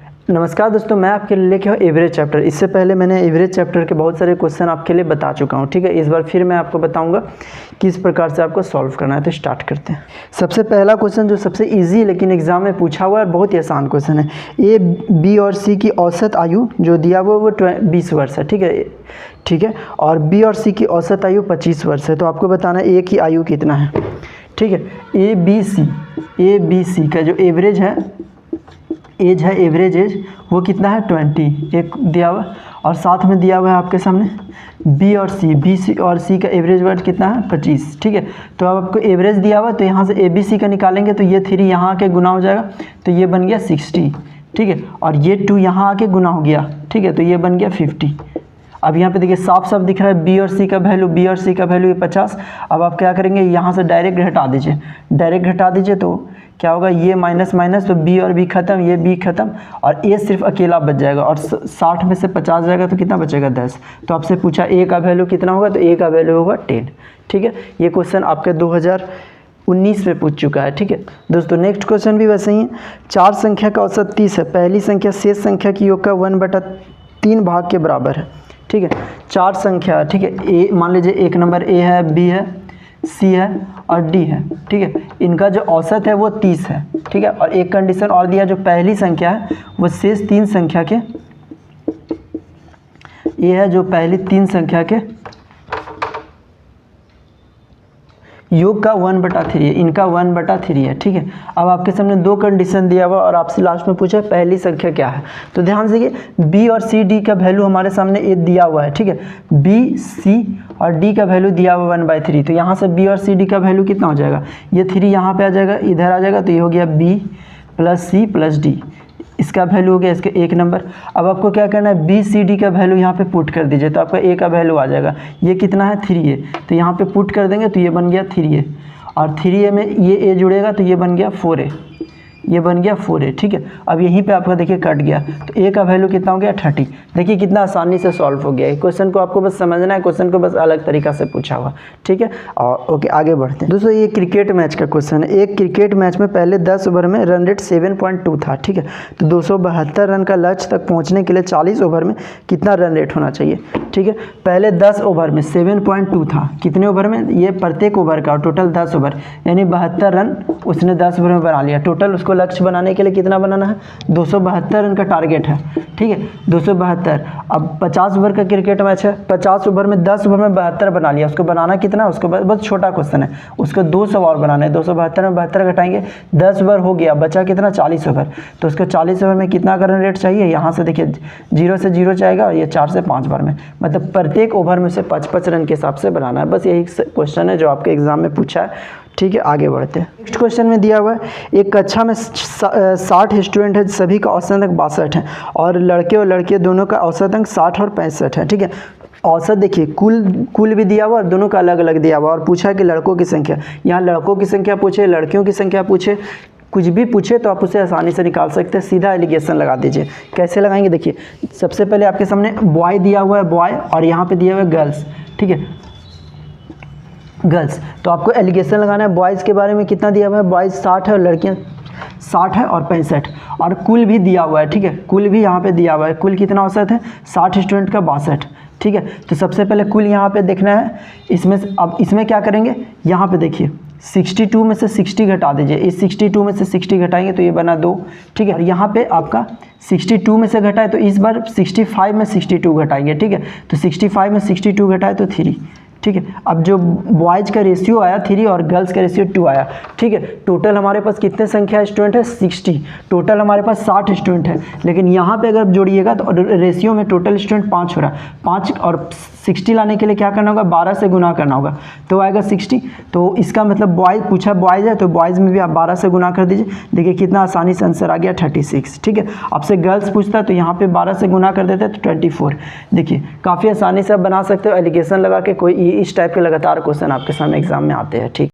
नमस्कार दोस्तों, मैं आपके लिए लेके आया एवरेज चैप्टर। इससे पहले मैंने एवरेज चैप्टर के बहुत सारे क्वेश्चन आपके लिए बता चुका हूँ। ठीक है, इस बार फिर मैं आपको बताऊंगा किस प्रकार से आपको सॉल्व करना है। तो स्टार्ट करते हैं। सबसे पहला क्वेश्चन जो सबसे इजी लेकिन एग्जाम में पूछा हुआ है, बहुत ही आसान क्वेश्चन है। ए, बी और सी की औसत आयु जो दिया हुआ है वो 20 वर्ष है। ठीक है, और बी और सी की औसत आयु 25 वर्ष है। तो आपको बताना है ए की आयु कितना है। ठीक है, ए बी सी का जो एवरेज है, एवरेज एज वो कितना है 20 एक दिया हुआ, और साथ में दिया हुआ है आपके सामने बी और सी का एवरेज वर्ड कितना है 25। ठीक है, तो अब आपको एवरेज दिया हुआ, तो यहाँ से ए बी सी का निकालेंगे तो ये 3 यहाँ आके गुना हो जाएगा, तो ये बन गया 60। ठीक है, और ये 2 यहाँ आके गुना हो गया। ठीक है, तो ये बन गया 50। अब यहाँ पे देखिए साफ साफ दिख रहा है बी और सी का वैल्यू ये 50। अब आप क्या करेंगे, यहाँ से डायरेक्ट घटा दीजिए, तो क्या होगा, ये माइनस माइनस, तो बी और बी खत्म, ये बी खत्म, और ए सिर्फ अकेला बच जाएगा, और 60 में से 50 जाएगा तो कितना बचेगा 10। तो आपसे पूछा ए का वैल्यू कितना होगा, तो ए का वैल्यू होगा 10। ठीक है, ये क्वेश्चन आपके 2019 में पूछ चुका है। ठीक है दोस्तों, नेक्स्ट क्वेश्चन भी वैसे ही है। 4 संख्या का औसत 30 है। पहली संख्या शेष संख्या की योग का 1/3 भाग के बराबर है। ठीक है, 4 संख्या। ठीक है, ए मान लीजिए एक नंबर ए है, बी है, सी है और डी है। ठीक है, इनका जो औसत है वो 30 है। ठीक है, और एक कंडीशन और दिया, जो पहली संख्या है वो शेष 3 संख्या के, ये है जो पहली 3 संख्या के योग का 1/3 है, इनका 1/3 है। ठीक है, अब आपके सामने 2 कंडीशन दिया हुआ और आपसे लास्ट में पूछा पहली संख्या क्या है। तो ध्यान से देखिए, बी और सी डी का वैल्यू हमारे सामने ये दिया हुआ है। ठीक है, बी सी और डी का वैल्यू दिया हुआ 1/3। तो यहाँ से बी और सी डी का वैल्यू कितना हो जाएगा, ये 3 यहाँ पे आ जाएगा, इधर आ जाएगा, तो ये हो गया B plus C plus D, इसका वैल्यू हो गया इसके 1 नंबर। अब आपको क्या करना है, बी सी डी का वैल्यू यहाँ पे पुट कर दीजिए, तो आपका ए का वैल्यू आ जाएगा। ये कितना है 3a, तो यहाँ पे पुट कर देंगे तो ये बन गया 3a, और 3a में ये ए जुड़ेगा तो ये बन गया 4a, ये बन गया 4a। ठीक है, अब यहीं पे आपका देखिए कट गया, तो ए का वैल्यू कितना हो गया 30। देखिए कितना आसानी से सॉल्व हो गया। क्वेश्चन को आपको बस समझना है, क्वेश्चन को बस अलग तरीका से पूछा हुआ। ठीक है, और ओके आगे बढ़ते हैं। दोस्तों, ये क्रिकेट मैच का क्वेश्चन है। एक क्रिकेट मैच में पहले 10 ओवर में रन रेट 7.2 था। ठीक है, तो 272 रन का लक्ष्य तक पहुँचने के लिए 40 ओवर में कितना रन रेट होना चाहिए। ठीक है, पहले 10 ओवर में 7.2 था, कितने ओवर में, ये प्रत्येक ओवर का, टोटल 10 ओवर, यानी 72 रन उसने 10 ओवर में बना लिया। टोटल उसको लक्ष्य बनाने के लिए कितना बनाना है, 272 रन का टारगेट है। ठीक है, 272। अब 50 ओवर का क्रिकेट मैच है, 50 ओवर में 10 ओवर में 72 बना लिया। उसको बनाना कितना, उसको बस छोटा क्वेश्चन है, उसको 200 और बनाना है। 272 में 72 घटाएंगे, 10 ओवर हो गया, बचा कितना 40 ओवर। तो उसको 40 ओवर में कितना का रन रेट चाहिए, यहाँ से देखिए 0 से 0 जाएगा, और ये 4 से 5 बार में, मतलब प्रत्येक ओवर में से 5-5 रन के हिसाब से बनाना है। बस यही क्वेश्चन है जो आपके एग्जाम में पूछा है। ठीक है, आगे बढ़ते हैं। नेक्स्ट क्वेश्चन में दिया हुआ है, एक कक्षा में 60 स्टूडेंट है, सभी का औसत अंक 62 है, और लड़के और लड़कियां दोनों का औसत अंक 60 और 65 है। ठीक है, औसत देखिए, कुल भी दिया हुआ और दोनों का अलग अलग दिया हुआ, और पूछा कि लड़कों की संख्या। यहाँ लड़कों की संख्या पूछे, लड़कियों की संख्या पूछे, कुछ भी पूछे तो आप उसे आसानी से निकाल सकते हैं। सीधा एलिगेशन लगा दीजिए। कैसे लगाएंगे, देखिए सबसे पहले आपके सामने बॉय दिया हुआ है, बॉय, और यहाँ पे दिया हुआ है गर्ल्स। ठीक है, गर्ल्स, तो आपको एलिगेशन लगाना है। बॉयज़ के बारे में कितना दिया हुआ है, बॉयज़ 60 है और लड़कियाँ 60 है और 65, और कुल भी दिया हुआ है। ठीक है, कुल भी यहाँ पे दिया हुआ है, कुल कितना औसत है 60 स्टूडेंट का 62। ठीक है, तो सबसे पहले कुल यहाँ पे देखना है। इसमें अब इसमें क्या करेंगे, यहाँ पे देखिए 62 में से 60 घटा दीजिए। इस 62 में से 60 घटाएंगे तो ये बना 2। ठीक है, और यहाँ पे आपका 62 में से घटाए तो इस बार 65 में 62 घटाएंगे। ठीक है, तो 65 में 62 घटाए तो 3। ठीक है, अब जो बॉयज़ का रेशियो आया 3 और गर्ल्स का रेशियो 2 आया। ठीक है, टोटल हमारे पास कितने संख्या स्टूडेंट है 60, टोटल हमारे पास 60 स्टूडेंट है, लेकिन यहाँ पे अगर जोड़िएगा तो रेशियो में टोटल स्टूडेंट 5 हो रहा है। 5 और 60 लाने के लिए क्या करना होगा, 12 से गुना करना होगा, तो आएगा 60। तो इसका मतलब बॉयज़ पूछा, बॉयज़ है तो बॉयज़ में भी आप 12 से गुना कर दीजिए। देखिए कितना आसानी से आंसर आ गया 36। ठीक है, आपसे गर्ल्स पूछता है तो यहाँ पे 12 से गुना कर देते हैं तो 24। देखिए काफ़ी आसानी से आप बना सकते हो एलिगेशन लगा के। कोई इस टाइप के लगातार क्वेश्चन आपके सामने एग्जाम में आते हैं। ठीक।